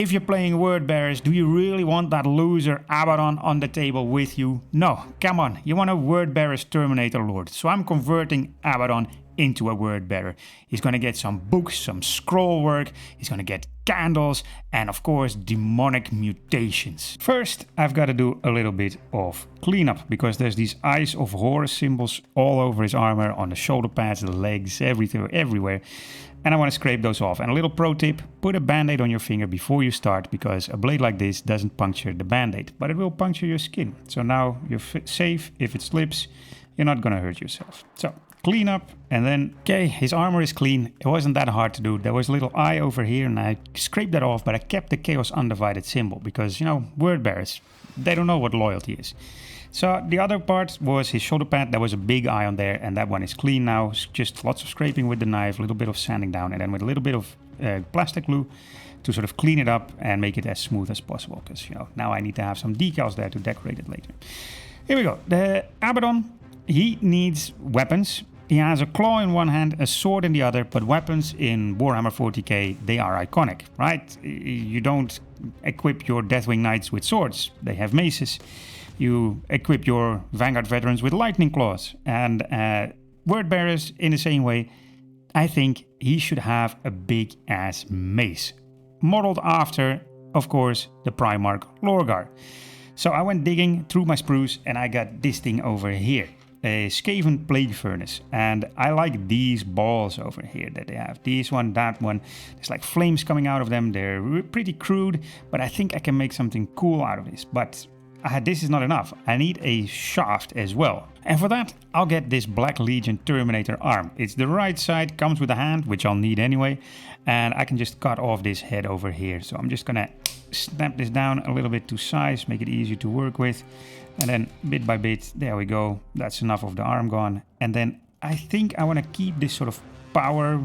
If you're playing word bearers, do you really want that loser Abaddon on the table with you? No, come on, you want a word bearer's Terminator Lord. So I'm converting Abaddon into a word bearer. He's gonna get some books, some scroll work, he's gonna get candles, and of course demonic mutations. First, I've got to do a little bit of cleanup, because there's these eyes of Horus symbols all over his armor, on the shoulder pads, the legs, everywhere. And I want to scrape those off. And a little pro tip, put a band-aid on your finger before you start, because a blade like this doesn't puncture the band-aid, but it will puncture your skin. So now you're safe. If it slips, you're not gonna hurt yourself. So clean up, and then, okay, his armor is clean. It wasn't that hard to do. There was a little eye over here, and I scraped that off, but I kept the Chaos Undivided symbol, because, you know, word bearers, they don't know what loyalty is. So the other part was his shoulder pad. There was a big eye on there, and that one is clean now. Just lots of scraping with the knife, a little bit of sanding down, and then with a little bit of plastic glue to sort of clean it up and make it as smooth as possible, because, you know, now I need to have some decals there to decorate it later. Here we go. The Abaddon, he needs weapons. He has a claw in one hand, a sword in the other, but weapons in Warhammer 40k, they are iconic, right? You don't equip your Deathwing Knights with swords. They have maces. You equip your Vanguard veterans with lightning claws, and word bearers in the same way. I think he should have a big ass mace, modeled after, of course, the Primarch Lorgar. So I went digging through my spruce, and I got this thing over here, a Skaven plague furnace, and I like these balls over here that they have. This one, that one. There's like flames coming out of them. They're pretty crude, but I think I can make something cool out of this. But this is not enough. I need a shaft as well. And for that, I'll get this Black Legion Terminator arm. It's the right side, comes with a hand, which I'll need anyway. And I can just cut off this head over here. So I'm just gonna snap this down a little bit to size, make it easier to work with. And then bit by bit, there we go. That's enough of the arm gone. And then I think I want to keep this sort of power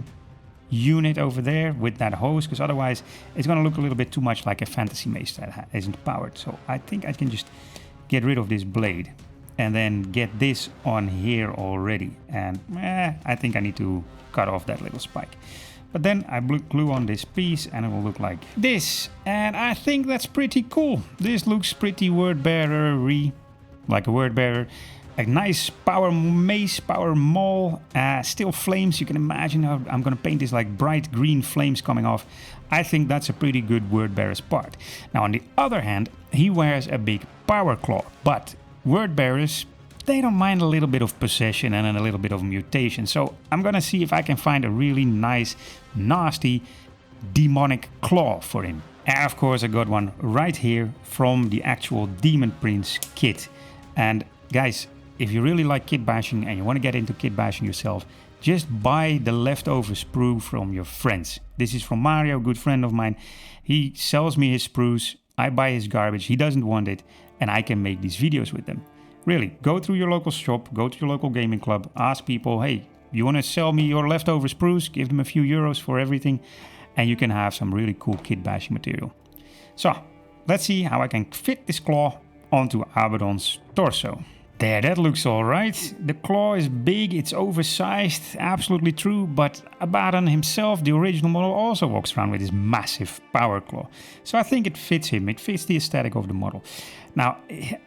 unit over there with that hose, because otherwise it's going to look a little bit too much like a fantasy mace that isn't powered. So I think I can just get rid of this blade and then get this on here already. And I think I need to cut off that little spike. But then I glue on this piece and it will look like this. And I think that's pretty cool. This looks pretty word bearer-y, like a word bearer. A nice power mace, power maul, still flames. You can imagine how I'm going to paint this like bright green flames coming off. I think that's a pretty good word bearer's part. Now on the other hand, he wears a big power claw, but word bearers, they don't mind a little bit of possession and a little bit of mutation. So I'm going to see if I can find a really nice, nasty, demonic claw for him. And of course I got one right here from the actual Daemon Prince kit. And guys, if you really like kitbashing and you want to get into kitbashing yourself, just buy the leftover sprue from your friends. This is from Mario, a good friend of mine. He sells me his sprues, I buy his garbage, he doesn't want it, and I can make these videos with them. Really, go through your local shop, go to your local gaming club, ask people, hey, you want to sell me your leftover sprues? Give them a few euros for everything, and you can have some really cool kitbashing material. So, let's see how I can fit this claw onto Abaddon's torso. There, that looks alright. The claw is big, it's oversized, absolutely true, but Abaddon himself, the original model, also walks around with his massive power claw. So I think it fits him, it fits the aesthetic of the model. Now,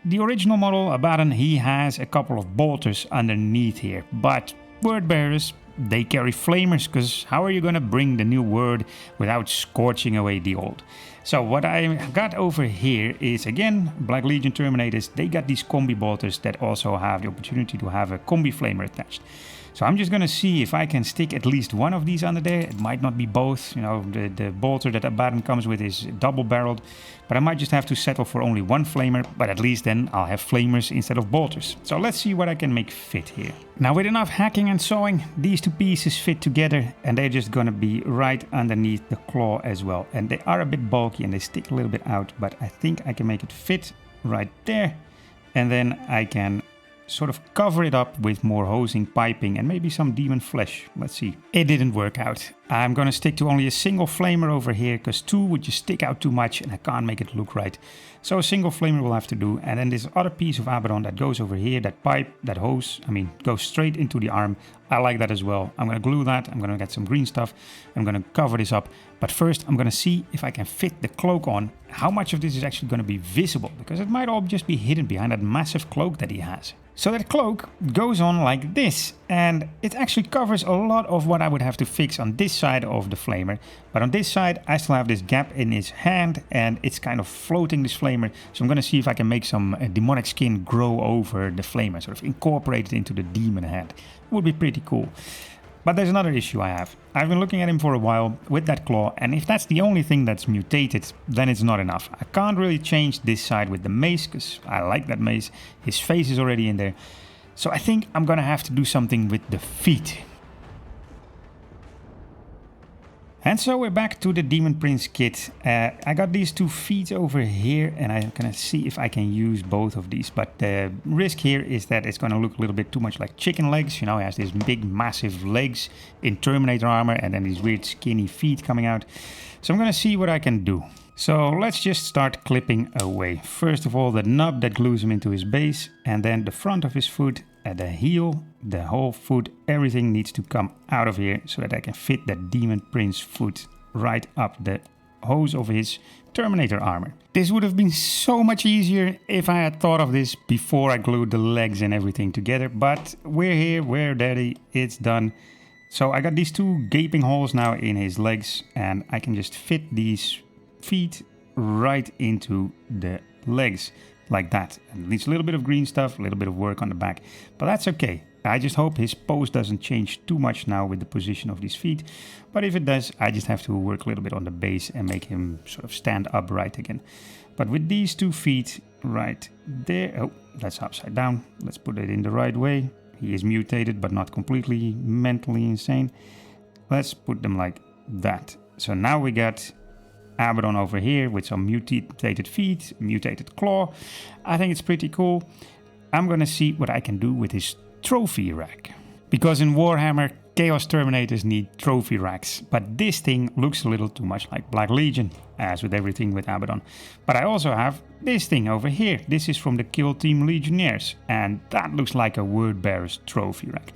the original model, Abaddon, he has a couple of bolters underneath here, but word bearers, they carry flamers, because how are you going to bring the new word without scorching away the old? So what I got over here is, again, Black Legion Terminators. They got these combi bolters that also have the opportunity to have a combi flamer attached. So I'm just going to see if I can stick at least one of these under there. It might not be both. You know, the bolter that Abaddon comes with is double-barreled. But I might just have to settle for only one flamer. But at least then I'll have flamers instead of bolters. So let's see what I can make fit here. Now with enough hacking and sawing, these two pieces fit together. And they're just going to be right underneath the claw as well. And they are a bit bulky and they stick a little bit out. But I think I can make it fit right there. And then I can sort of cover it up with more hosing, piping, and maybe some demon flesh. Let's see. It didn't work out. I'm going to stick to only a single flamer over here because 2 would just stick out too much and I can't make it look right. So a single flamer will have to do. And then this other piece of Abaddon that goes over here, that pipe, that hose, goes straight into the arm. I like that as well. I'm going to glue that. I'm going to get some green stuff. I'm going to cover this up. But first, I'm going to see if I can fit the cloak on. How much of this is actually going to be visible? Because it might all just be hidden behind that massive cloak that he has. So that cloak goes on like this, and it actually covers a lot of what I would have to fix on this side of the flamer. But on this side, I still have this gap in his hand, and it's kind of floating, this flamer. So I'm going to see if I can make some demonic skin grow over the flamer, sort of incorporate it into the demon head. It would be pretty cool. But there's another issue I have. I've been looking at him for a while with that claw, and if that's the only thing that's mutated, then it's not enough. I can't really change this side with the mace, because I like that mace. His face is already in there. So I think I'm gonna have to do something with the feet. And so we're back to the Daemon Prince kit. I got these 2 feet over here, and I'm gonna see if I can use both of these. But the risk here is that it's gonna look a little bit too much like chicken legs. You know, he has these big, massive legs in Terminator armor, and then these weird skinny feet coming out. So I'm gonna see what I can do. So let's just start clipping away. First of all, the nub that glues him into his base, and then the front of his foot, the heel, the whole foot, everything needs to come out of here so that I can fit that Daemon Prince foot right up the hose of his Terminator armor. This would have been so much easier if I had thought of this before I glued the legs and everything together, but we're here, we're ready, it's done. So I got these 2 gaping holes now in his legs, and I can just fit these feet right into the legs. Like that. And it needs a little bit of green stuff, a little bit of work on the back. But that's okay. I just hope his pose doesn't change too much now with the position of these feet. But if it does, I just have to work a little bit on the base and make him sort of stand upright again. But with these 2 feet right there... Oh, that's upside down. Let's put it in the right way. He is mutated, but not completely mentally insane. Let's put them like that. So now we got Abaddon over here with some mutated feet, mutated claw. I think it's pretty cool. I'm gonna see what I can do with his trophy rack. Because in Warhammer, Chaos Terminators need trophy racks. But this thing looks a little too much like Black Legion, as with everything with Abaddon. But I also have this thing over here. This is from the Kill Team Legionnaires. And that looks like a Word Bearer's trophy rack.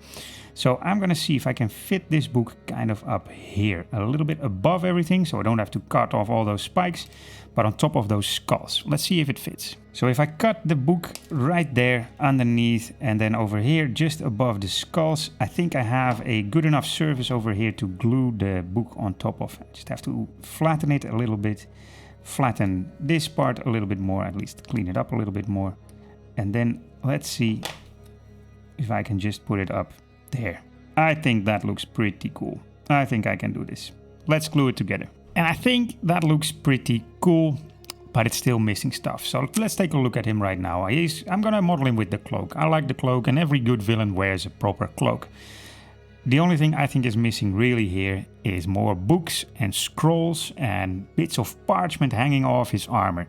So I'm gonna see if I can fit this book kind of up here, a little bit above everything, so I don't have to cut off all those spikes, but on top of those skulls. Let's see if it fits. So if I cut the book right there underneath, and then over here just above the skulls, I think I have a good enough surface over here to glue the book on top of. I just have to flatten it a little bit, flatten this part a little bit more, at least clean it up a little bit more. And then let's see if I can just put it up there. I think that looks pretty cool. I think I can do this. Let's glue it together. And I think that looks pretty cool, but it's still missing stuff. So let's take a look at him right now. I'm gonna model him with the cloak. I like the cloak, and every good villain wears a proper cloak. The only thing I think is missing really here is more books and scrolls and bits of parchment hanging off his armor.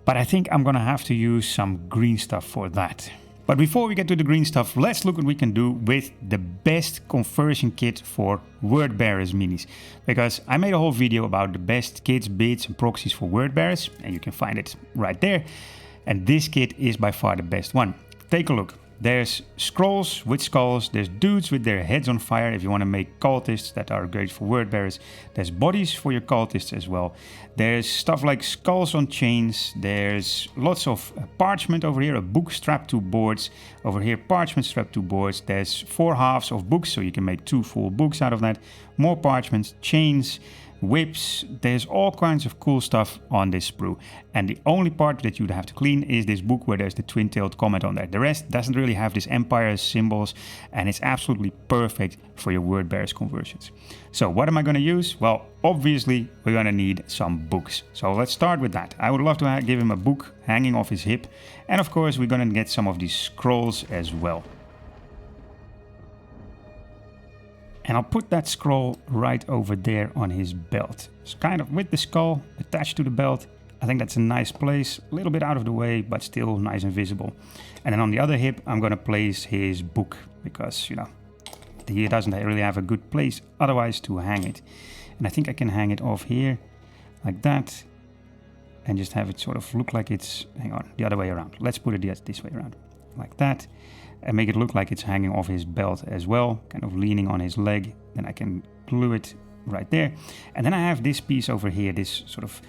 But I think I'm gonna have to use some green stuff for that. But before we get to the green stuff, let's look what we can do with the best conversion kit for Word Bearers minis. Because I made a whole video about the best kits, bits and proxies for Word Bearers, and you can find it right there. And this kit is by far the best one. Take a look. There's scrolls with skulls, there's dudes with their heads on fire if you want to make cultists that are great for word bearers. There's bodies for your cultists as well. There's stuff like skulls on chains, there's lots of parchment over here, a book strapped to boards. Over here, parchment strapped to boards. There's 4 halves of books, so you can make 2 full books out of that. More parchments, chains, whips, there's all kinds of cool stuff on this sprue. And the only part that you'd have to clean is this book where there's the twin-tailed comet on there. The rest doesn't really have this empire symbols, and it's absolutely perfect for your word bearers conversions. So what am I going to use? Well, obviously we're going to need some books. So let's start with that. I would love to give him a book hanging off his hip, and of course we're going to get some of these scrolls as well. And I'll put that scroll right over there on his belt. It's kind of with the skull attached to the belt. I think that's a nice place, a little bit out of the way, but still nice and visible. And then on the other hip, I'm gonna place his book because, you know, he doesn't really have a good place otherwise to hang it. And I think I can hang it off here like that and just have it sort of look like it's, hang on, the other way around. Let's put it this way around, like that, and make it look like it's hanging off his belt as well, kind of leaning on his leg. Then I can glue it right there. And then I have this piece over here, this sort of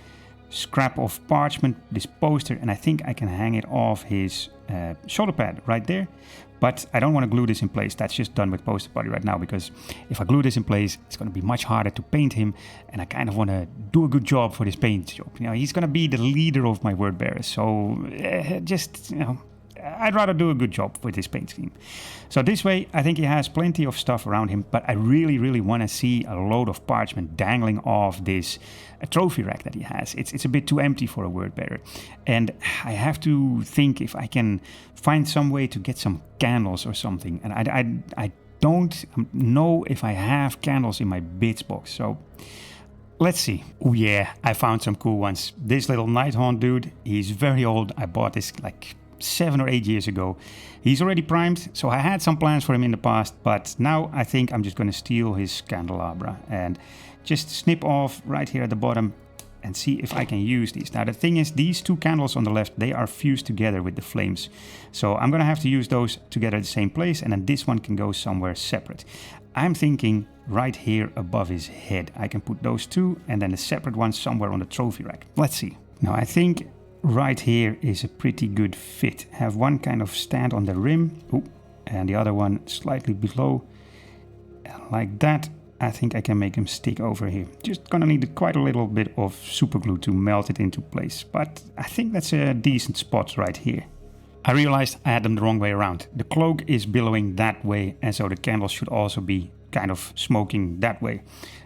scrap of parchment, this poster, and I think I can hang it off his shoulder pad right there. But I don't want to glue this in place. That's just done with poster putty right now, because if I glue this in place, it's going to be much harder to paint him, and I kind of want to do a good job for this paint job. You know, he's going to be the leader of my word bearers, so just, you know, I'd rather do a good job with this paint scheme. So this way, I think he has plenty of stuff around him, but I really want to see a load of parchment dangling off this trophy rack that he has. It's a bit too empty for a word bearer. And I have to think if I can find some way to get some candles or something. And I don't know if I have candles in my bits box. So let's see. Oh yeah, I found some cool ones. This little Nighthaunt dude, he's very old. I bought this like 7 or 8 years ago. He's already primed, so I had some plans for him in the past, but now I think I'm just going to steal his candelabra and just snip off right here at the bottom and see if I can use these. Now the thing is, these two candles on the left, they are fused together with the flames, so I'm going to have to use those together at the same place, and then this one can go somewhere separate. I'm thinking right here above his head. I can put those two and then a separate one somewhere on the trophy rack. Let's see. Now I think right here is a pretty good fit. Have one kind of stand on the rim, and the other one slightly below, like that. I think I can make him stick over here. Just gonna need quite a little bit of super glue to melt it into place, but I think that's a decent spot right here. I realized I had them the wrong way around. The cloak is billowing that way, and so the candles should also be kind of smoking that way.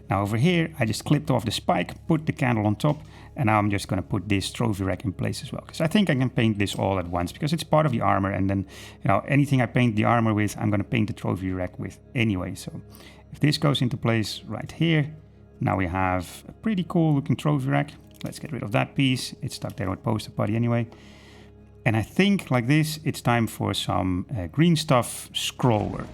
Now over here, I just clipped off the spike, put the candle on top, and now I'm just going to put this trophy rack in place as well, because I think I can paint this all at once, because it's part of the armor, and then, you know, anything I paint the armor with, I'm going to paint the trophy rack with anyway. So if this goes into place right here, now we have a pretty cool looking trophy rack. Let's get rid of that piece. It's stuck there with poster putty anyway. And I think like this, it's time for some green stuff scroll work.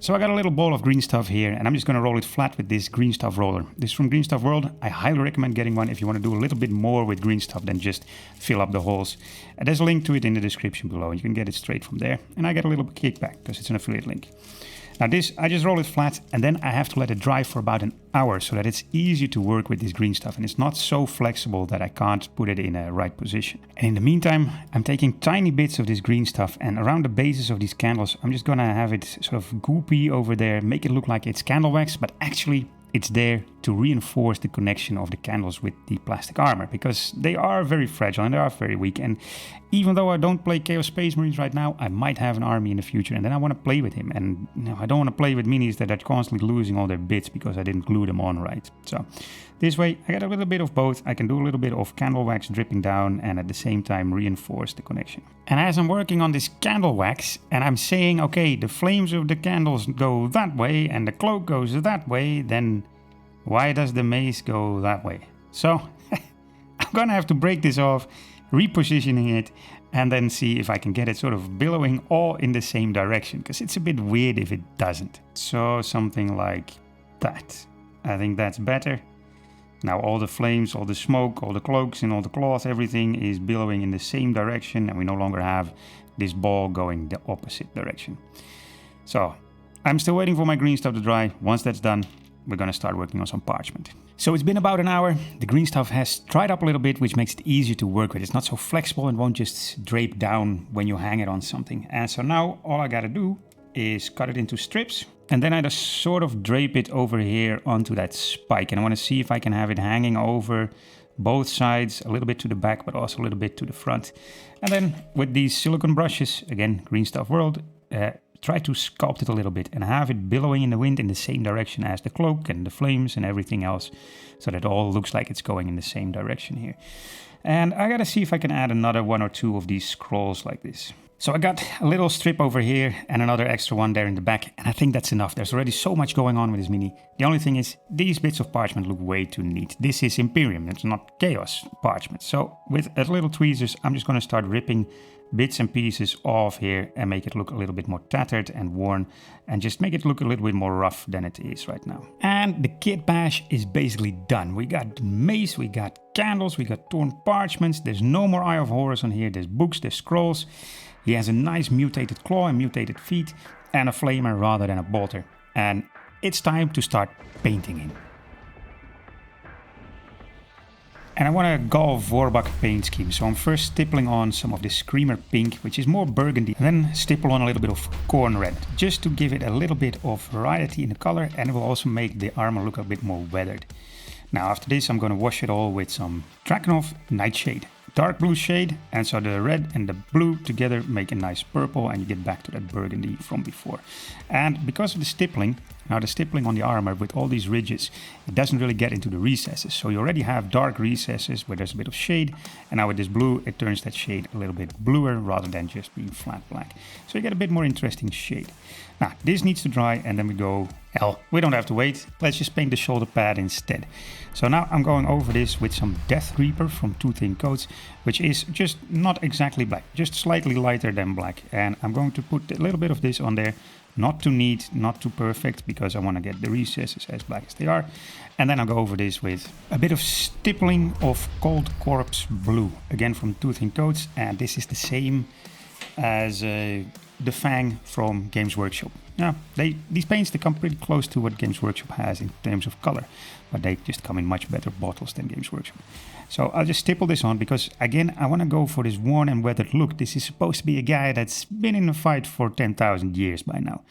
So I got a little ball of green stuff here, and I'm just going to roll it flat with this green stuff roller. This is from Green Stuff World. I highly recommend getting one if you want to do a little bit more with green stuff than just fill up the holes. And there's a link to it in the description below. You can get it straight from there. And I get a little kickback because it's an affiliate link. Now this, I just roll it flat, and then I have to let it dry for about an hour so that it's easy to work with this green stuff, and it's not so flexible that I can't put it in a right position. And in the meantime, I'm taking tiny bits of this green stuff, and around the bases of these candles, I'm just gonna have it sort of goopy over there, make it look like it's candle wax, but actually it's there to reinforce the connection of the candles with the plastic armor, because they are very fragile and they are very weak. And even though I don't play Chaos Space Marines right now, I might have an army in the future, and then I want to play with him. And you know, I don't want to play with minis that are constantly losing all their bits because I didn't glue them on right. So this way I get a little bit of both. I can do a little bit of candle wax dripping down and at the same time reinforce the connection. And as I'm working on this candle wax and I'm saying, okay, the flames of the candles go that way and the cloak goes that way, then why does the mace go that way? So I'm gonna have to break this off, repositioning it, and then see if I can get it sort of billowing all in the same direction, because it's a bit weird if it doesn't. So something like that. I think that's better. Now all the flames, all the smoke, all the cloaks and all the cloth, everything is billowing in the same direction, and we no longer have this ball going the opposite direction. So I'm still waiting for my green stuff to dry. Once that's done, we're going to start working on some parchment. So it's been about an hour. The green stuff has dried up a little bit, which makes it easier to work with. It's not so flexible and won't just drape down when you hang it on something. And so now all I got to do is cut it into strips. And then I just sort of drape it over here onto that spike. And I want to see if I can have it hanging over both sides, a little bit to the back, but also a little bit to the front. And then with these silicone brushes, again, Green Stuff World, try to sculpt it a little bit and have it billowing in the wind in the same direction as the cloak and the flames and everything else, so that it all looks like it's going in the same direction here. And I gotta see if I can add another 1 or 2 of these scrolls like this. So I got a little strip over here and another extra one there in the back, and I think that's enough. There's already so much going on with this mini. The only thing is, these bits of parchment look way too neat. This is Imperium, it's not Chaos parchment. So with a little tweezers, I'm just gonna start ripping bits and pieces off here and make it look a little bit more tattered and worn, and just make it look a little bit more rough than it is right now. And the kitbash is basically done. We got mace, we got candles, we got torn parchments, there's no more Eye of Horus on here, there's books, there's scrolls. He has a nice mutated claw and mutated feet and a flamer rather than a bolter. And it's time to start painting him. And I want a Gal Vorbak paint scheme, so I'm first stippling on some of this Screamer pink, which is more burgundy, and then stipple on a little bit of corn red, just to give it a little bit of variety in the color, and it will also make the armor look a bit more weathered. Now after this I'm going to wash it all with some Drakenhof Nightshade. Dark blue shade, and so the red and the blue together make a nice purple, and you get back to that burgundy from before. And because of the stippling, now the stippling on the armor with all these ridges, it doesn't really get into the recesses. So you already have dark recesses where there's a bit of shade, and now with this blue it turns that shade a little bit bluer rather than just being flat black. So you get a bit more interesting shade. Now this needs to dry, and then we go, hell, we don't have to wait, let's just paint the shoulder pad instead. So now I'm going over this with some Death Reaper from Two Thin Coats, which is just not exactly black, just slightly lighter than black. And I'm going to put a little bit of this on there, not too neat, not too perfect, because I want to get the recesses as black as they are. And then I'll go over this with a bit of stippling of Cold Corpse Blue, again from Two Thin Coats, and this is the same as the Fang from Games Workshop. Yeah, these paints, they come pretty close to what Games Workshop has in terms of color, but they just come in much better bottles than Games Workshop. So I'll just stipple this on because, again, I want to go for this worn and weathered look. This is supposed to be a guy that's been in a fight for 10,000 years by now.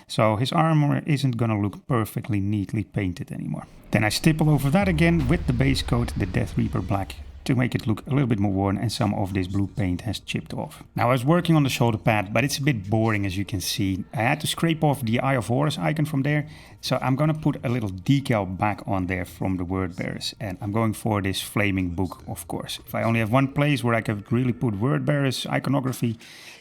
So his armor isn't going to look perfectly neatly painted anymore. Then I stipple over that again with the base coat, the Death Reaper Black, to make it look a little bit more worn, and some of this blue paint has chipped off. Now I was working on the shoulder pad, but it's a bit boring as you can see. I had to scrape off the Eye of Horus icon from there, so I'm gonna put a little decal back on there from the word bearers, and I'm going for this flaming book, of course. If I only have one place where I could really put word bearers iconography,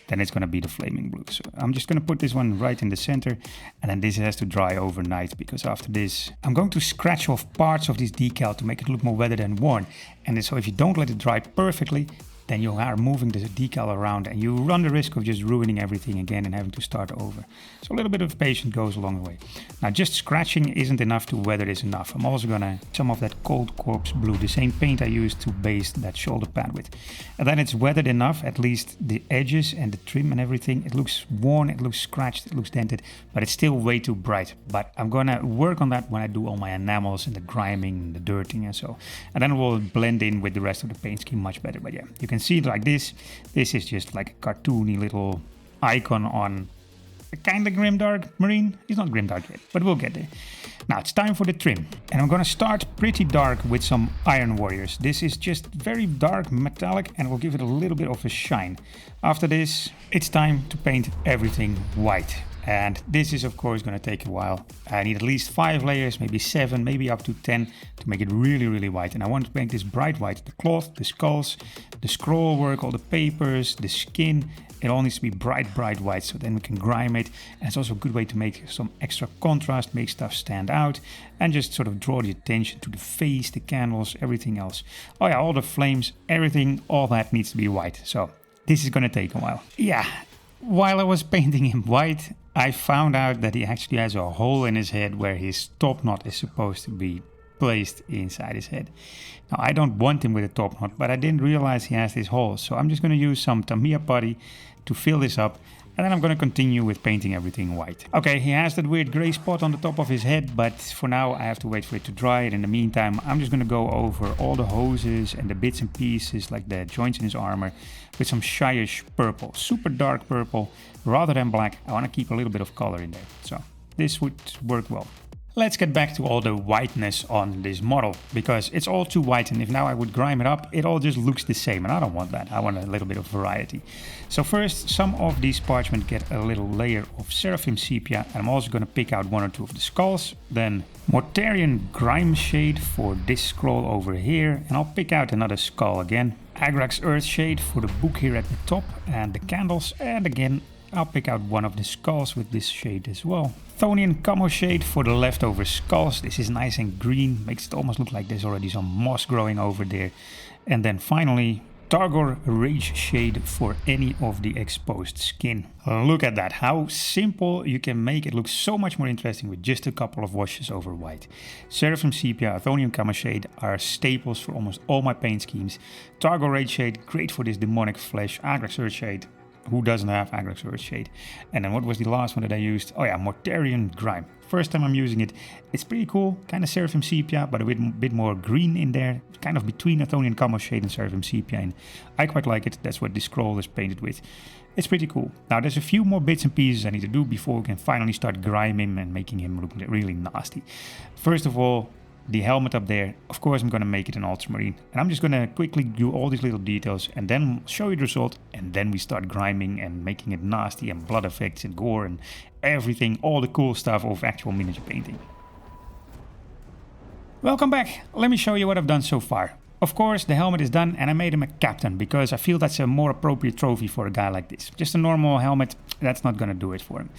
then it's gonna be the flaming blue. So I'm just gonna put this one right in the center, and then this has to dry overnight, because after this I'm going to scratch off parts of this decal to make it look more weathered and worn. And so if you don't let it dry perfectly, then you are moving the decal around and you run the risk of just ruining everything again and having to start over. So a little bit of patience goes a long way. Now just scratching isn't enough to weather this enough. I'm also gonna some of that Cold Corpse Blue, the same paint I used to base that shoulder pad with. And then it's weathered enough, at least the edges and the trim and everything. It looks worn, it looks scratched, it looks dented, but it's still way too bright. But I'm gonna work on that when I do all my enamels and the griming and the dirting and so. And then it will blend in with the rest of the paint scheme much better. But yeah, you can see it like this. This is just like a cartoony little icon on a kind of grimdark marine. It's not grimdark yet, but we'll get there. Now it's time for the trim, and I'm gonna start pretty dark with some Iron Warriors. This is just very dark metallic and will give it a little bit of a shine. After this, it's time to paint everything white. And this is of course going to take a while. I need at least 5 layers, maybe 7, maybe up to 10 to make it really, really white. And I want to paint this bright white. The cloth, the skulls, the scroll work, all the papers, the skin. It all needs to be bright, bright white, so then we can grime it. And it's also a good way to make some extra contrast, make stuff stand out, and just sort of draw the attention to the face, the candles, everything else. Oh yeah, all the flames, everything, all that needs to be white. So this is going to take a while. Yeah, while I was painting him white, I found out that he actually has a hole in his head where his top knot is supposed to be placed inside his head. Now I don't want him with a top knot, but I didn't realize he has this hole. So I'm just going to use some Tamiya putty to fill this up, and then I'm going to continue with painting everything white. Okay, he has that weird gray spot on the top of his head, but for now I have to wait for it to dry. And in the meantime, I'm just going to go over all the hoses and the bits and pieces, like the joints in his armor, with some shyish purple, super dark purple, rather than black. I want to keep a little bit of color in there, so this would work well. Let's get back to all the whiteness on this model, because it's all too white, and if now I would grime it up, it all just looks the same, and I don't want that. I want a little bit of variety. So first, some of these parchment get a little layer of Seraphim Sepia, and I'm also going to pick out one or two of the skulls. Then Mortarion Grime Shade for this scroll over here, and I'll pick out another skull again. Agrax Earth Shade for the book here at the top, and the candles, and again I'll pick out one of the skulls with this shade as well. Thonian Camo Shade for the leftover skulls. This is nice and green, makes it almost look like there's already some moss growing over there. And then finally, Targor Rage Shade for any of the exposed skin. Look at that, how simple you can make it look so much more interesting with just a couple of washes over white. Seraphim Sepia, Thonian Camo Shade are staples for almost all my paint schemes. Targor Rage Shade, great for this demonic flesh. Agrax Earth Shade, who doesn't have Agrax Earth Shade? And then what was the last one that I used? Oh yeah, Mortarion Grime. First time I'm using it. It's pretty cool, kind of Seraphim Sepia, but a bit more green in there. Kind of between a Thonian Camo Shade and Seraphim Sepia. And I quite like it. That's what this scroll is painted with. It's pretty cool. Now there's a few more bits and pieces I need to do before we can finally start griming him and making him look really nasty. First of all, the helmet up there, of course I'm going to make it an ultramarine, and I'm just going to quickly do all these little details and then show you the result, and then we start griming and making it nasty and blood effects and gore and everything, all the cool stuff of actual miniature painting. Welcome back, let me show you what I've done so far. Of course the helmet is done and I made him a captain because I feel that's a more appropriate trophy for a guy like this. Just a normal helmet, that's not going to do it for him.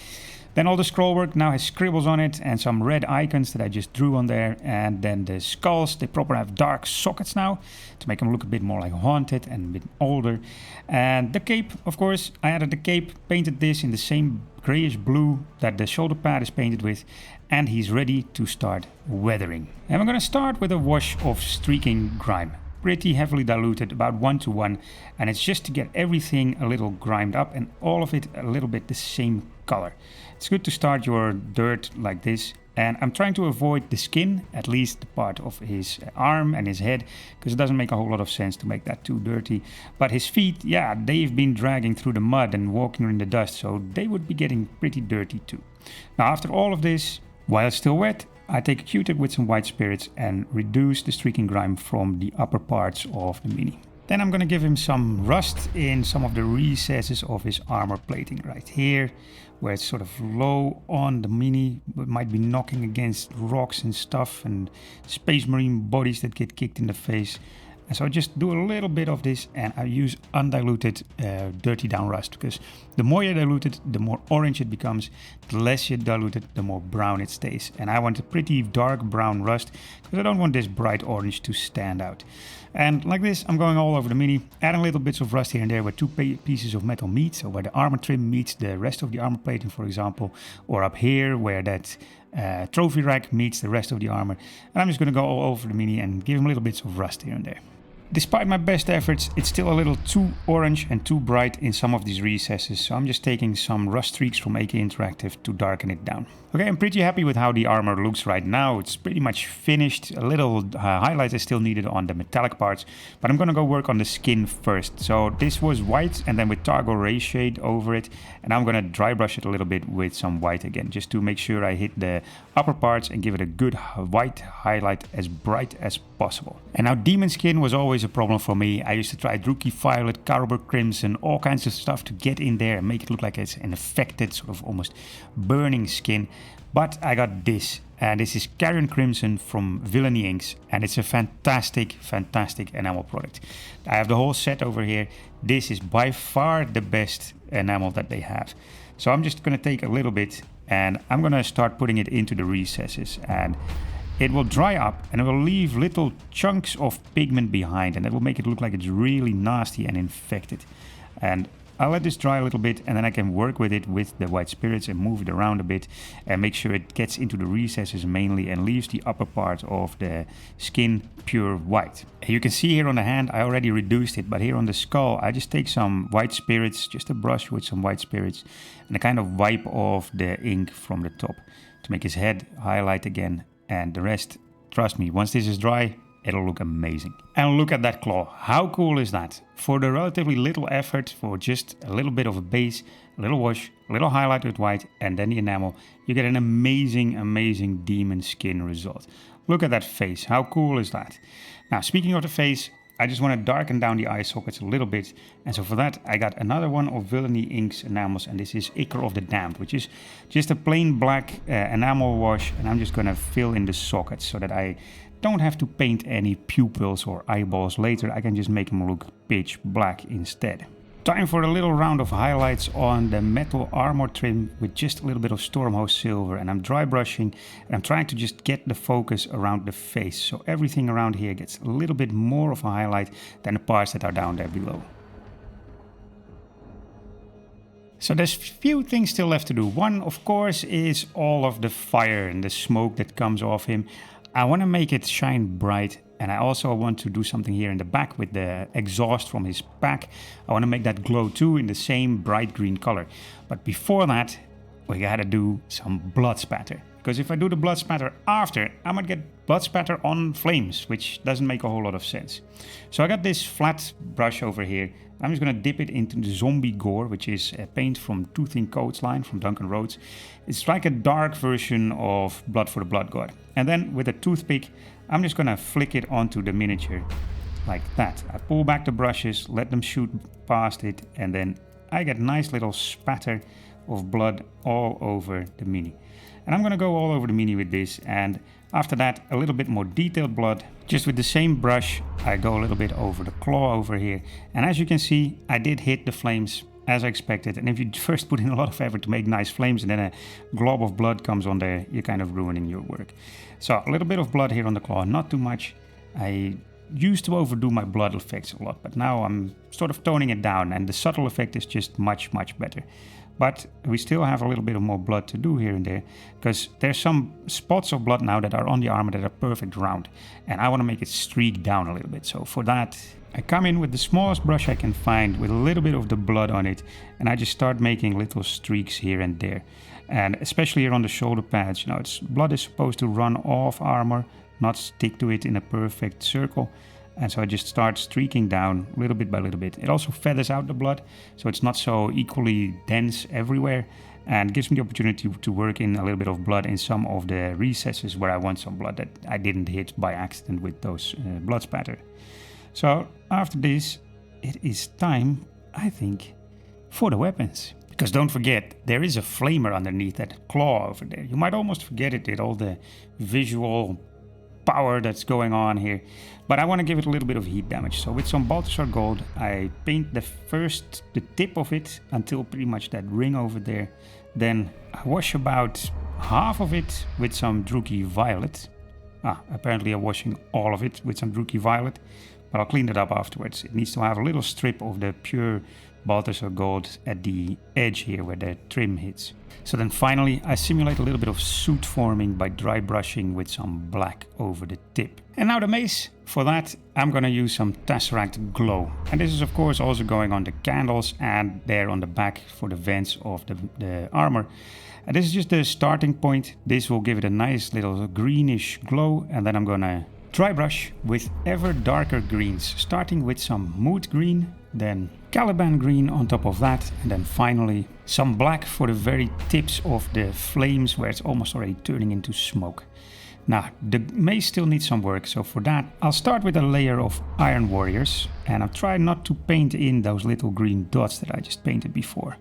Then all the scroll work now has scribbles on it and some red icons that I just drew on there. And then the skulls, they proper have dark sockets now to make them look a bit more like haunted and a bit older. And the cape, of course, I added the cape, painted this in the same grayish blue that the shoulder pad is painted with. And he's ready to start weathering. And we're going to start with a wash of streaking grime. Pretty heavily diluted, about 1:1, and it's just to get everything a little grimed up and all of it a little bit the same color. It's good to start your dirt like this, and I'm trying to avoid the skin, at least the part of his arm and his head, because it doesn't make a whole lot of sense to make that too dirty. But his feet, yeah, they've been dragging through the mud and walking in the dust, so they would be getting pretty dirty too. Now after all of this, while it's still wet, I take a Q-tip with some white spirits and reduce the streaking grime from the upper parts of the mini. Then I'm going to give him some rust in some of the recesses of his armor plating right here, where it's sort of low on the mini, but might be knocking against rocks and stuff and space marine bodies that get kicked in the face. And so I just do a little bit of this, and I use undiluted dirty down rust, because the more you dilute it, the more orange it becomes. The less you dilute it, the more brown it stays. And I want a pretty dark brown rust, because I don't want this bright orange to stand out. And like this, I'm going all over the mini, adding little bits of rust here and there where two pieces of metal meet, so where the armor trim meets the rest of the armor plating, for example, or up here where that trophy rack meets the rest of the armor. And I'm just going to go all over the mini and give him little bits of rust here and there. Despite my best efforts, it's still a little too orange and too bright in some of these recesses, so I'm just taking some rust streaks from AK Interactive to darken it down. Okay, I'm pretty happy with how the armor looks right now. It's pretty much finished. A little highlights are still needed on the metallic parts, but I'm gonna go work on the skin first. So this was white, and then with Targor Ray shade over it, and I'm gonna dry brush it a little bit with some white again, just to make sure I hit the upper parts and give it a good white highlight, as bright as possible. And now demon skin was always a problem for me. I used to try Druchii Violet, Carroburg Crimson, all kinds of stuff to get in there and make it look like it's an affected, sort of almost burning skin. But I got this, and this is Carrion Crimson from Villainy Inks, and it's a fantastic, fantastic enamel product. I have the whole set over here. This is by far the best enamel that they have. So I'm just going to take a little bit, and I'm going to start putting it into the recesses, and it will dry up and it will leave little chunks of pigment behind, and it will make it look like it's really nasty and infected. And I'll let this dry a little bit, and then I can work with it with the white spirits and move it around a bit and make sure it gets into the recesses mainly and leaves the upper part of the skin pure white. You can see here on the hand I already reduced it, but here on the skull I just take some white spirits, just a brush with some white spirits, and I kind of wipe off the ink from the top to make his head highlight again. And the rest, trust me, once this is dry, it'll look amazing. And look at that claw. How cool is that? For the relatively little effort, for just a little bit of a base, a little wash, a little highlight with white, and then the enamel, you get an amazing demon skin result. Look at that face. How cool is that? Now, speaking of the face, I just want to darken down the eye sockets a little bit. And so for that, I got another one of Villainy Inks enamels, and this is Ichor of the Damned, which is just a plain black enamel wash. And I'm just going to fill in the sockets so that I don't have to paint any pupils or eyeballs later. I can just make them look pitch black instead. Time for a little round of highlights on the metal armor trim with just a little bit of Stormhost silver, and I'm dry brushing and I'm trying to just get the focus around the face, so everything around here gets a little bit more of a highlight than the parts that are down there below. So there's few things still left to do. One, of course, is all of the fire and the smoke that comes off him. I want to make it shine bright. And I also want to do something here in the back with the exhaust from his pack. I want to make that glow too in the same bright green color. But before that, we gotta do some blood spatter. Because if I do the blood spatter after, I might get blood spatter on flames, which doesn't make a whole lot of sense. So I got this flat brush over here. I'm just gonna dip it into the zombie gore, which is a paint from Tooth and Coat's line from Duncan Rhodes. It's like a dark version of Blood for the Blood God. And then with a toothpick, I'm just gonna flick it onto the miniature like that. I pull back the brushes, let them shoot past it, and then I get a nice little spatter of blood all over the mini. And I'm gonna go all over the mini with this, and after that a little bit more detailed blood. Just with the same brush, I go a little bit over the claw over here. And as you can see, I did hit the flames as I expected. And if you first put in a lot of effort to make nice flames and then a glob of blood comes on there, you're kind of ruining your work. So a little bit of blood here on the claw, not too much. I used to overdo my blood effects a lot, but now I'm sort of toning it down, and the subtle effect is just much better. But we still have a little bit of more blood to do here and there, because there's some spots of blood now that are on the armor that are perfect round, and I want to make it streak down a little bit. So for that, I come in with the smallest brush I can find with a little bit of the blood on it, and I just start making little streaks here and there. And especially here on the shoulder pads, you know, blood is supposed to run off armor, not stick to it in a perfect circle. And so I just start streaking down little bit by little bit. It also feathers out the blood, so it's not so equally dense everywhere, and gives me the opportunity to work in a little bit of blood in some of the recesses where I want some blood that I didn't hit by accident with those blood spatter. So after this, it is time, I think, for the weapons. Because don't forget, there is a flamer underneath that claw over there. You might almost forget it with all the visual power that's going on here, but I want to give it a little bit of heat damage. So with some Balthasar Gold, I paint the tip of it until pretty much that ring over there. Then I wash about half of it with some Druchii Violet. Apparently I'm washing all of it with some Druchii Violet, but I'll clean it up afterwards. It needs to have a little strip of the pure Balthasar Gold at the edge here where the trim hits. So then finally I simulate a little bit of soot forming by dry brushing with some black over the tip. And now the mace. For that I'm gonna use some Tesseract Glow. And this is of course also going on the candles and there on the back for the vents of the armor. And this is just the starting point. This will give it a nice little greenish glow, and then I'm gonna dry brush with ever darker greens, starting with some Mood Green, then Caliban Green on top of that, and then finally some black for the very tips of the flames where it's almost already turning into smoke. Now, the mace still needs some work, so for that I'll start with a layer of Iron Warriors, and I'll try not to paint in those little green dots that I just painted before.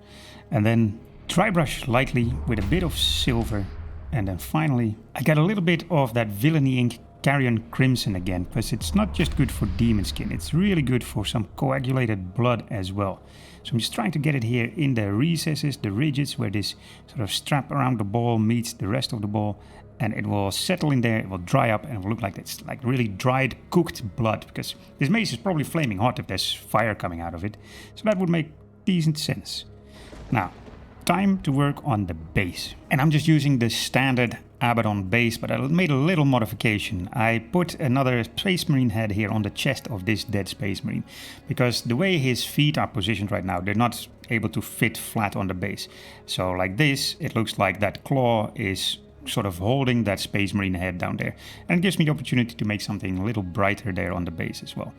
And then dry brush lightly with a bit of silver, and then finally I got a little bit of that Villainy ink Carrion Crimson again, because it's not just good for demon skin, it's really good for some coagulated blood as well. So I'm just trying to get it here in the recesses, the ridges, where this sort of strap around the ball meets the rest of the ball, and it will settle in there, it will dry up, and it will look like it's like really dried, cooked blood, because this mace is probably flaming hot if there's fire coming out of it. So that would make decent sense. Now, time to work on the base. And I'm just using the standard Abaddon base, but I made a little modification. I put another Space Marine head here on the chest of this dead Space Marine, because the way his feet are positioned right now, they're not able to fit flat on the base. So like this, it looks like that claw is sort of holding that Space Marine head down there. And it gives me the opportunity to make something a little brighter there on the base as well.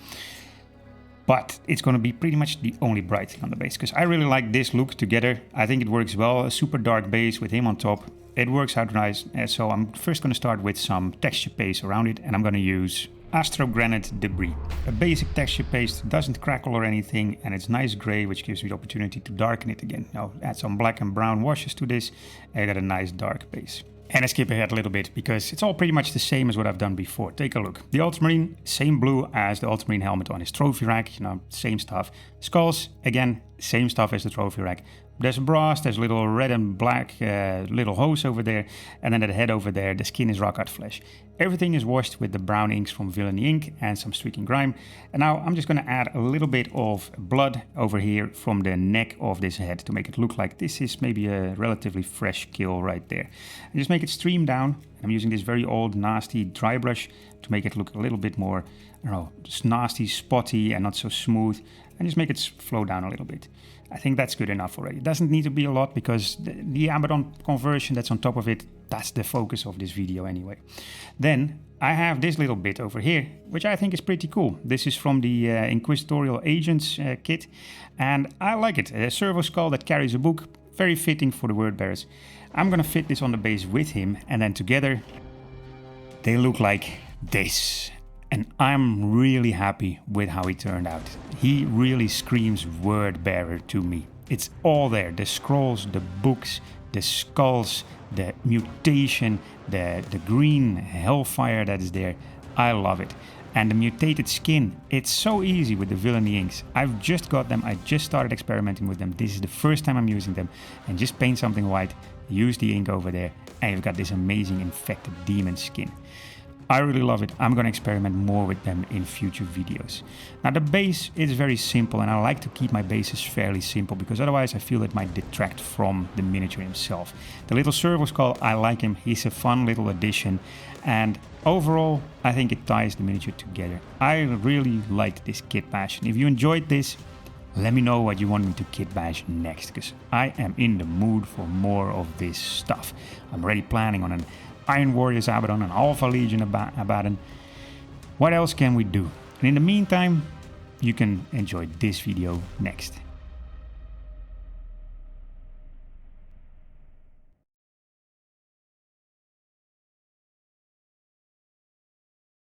But it's going to be pretty much the only bright thing on the base, because I really like this look together. I think it works well. A super dark base with him on top. It works out nice. So I'm first going to start with some texture paste around it, and I'm going to use Astro Granite Debris. A basic texture paste, doesn't crackle or anything, and it's nice gray, which gives me the opportunity to darken it again. Now add some black and brown washes to this, and I got a nice dark base. And I skip ahead a little bit because it's all pretty much the same as what I've done before. Take a look. The Ultramarine, same blue as the Ultramarine helmet on his trophy rack, you know, same stuff. Skulls, again, same stuff as the trophy rack. There's a brass, there's a little red and black little hose over there, and then at the head over there, the skin is rock art flesh. Everything is washed with the brown inks from Villainy Ink and some streaking grime. And now I'm just going to add a little bit of blood over here from the neck of this head to make it look like this is maybe a relatively fresh kill right there. And just make it stream down. I'm using this very old, nasty dry brush to make it look a little bit more, I don't know, just nasty, spotty and not so smooth. And just make it flow down a little bit. I think that's good enough already. It doesn't need to be a lot because the Abaddon conversion that's on top of it, that's the focus of this video anyway. Then I have this little bit over here, which I think is pretty cool. This is from the Inquisitorial Agents kit, and I like it. A servo skull that carries a book, very fitting for the word bearers. I'm gonna fit this on the base with him, and then together they look like this. And I'm really happy with how he turned out. He really screams word bearer to me. It's all there, the scrolls, the books, the skulls, the mutation, the green hellfire that is there. I love it. And the mutated skin, it's so easy with the Villainy inks. I've just got them, I just started experimenting with them. This is the first time I'm using them. And just paint something white, use the ink over there, and you've got this amazing infected demon skin. I really love it. I'm going to experiment more with them in future videos. Now the base is very simple, and I like to keep my bases fairly simple because otherwise I feel it might detract from the miniature himself. The little servo skull, I like him. He's a fun little addition, and overall I think it ties the miniature together. I really liked this kit bash, and if you enjoyed this, let me know what you want me to kit bash next, because I am in the mood for more of this stuff. I'm already planning on an Iron Warriors Abaddon, an Alpha Legion Abaddon. What else can we do? And in the meantime, you can enjoy this video next.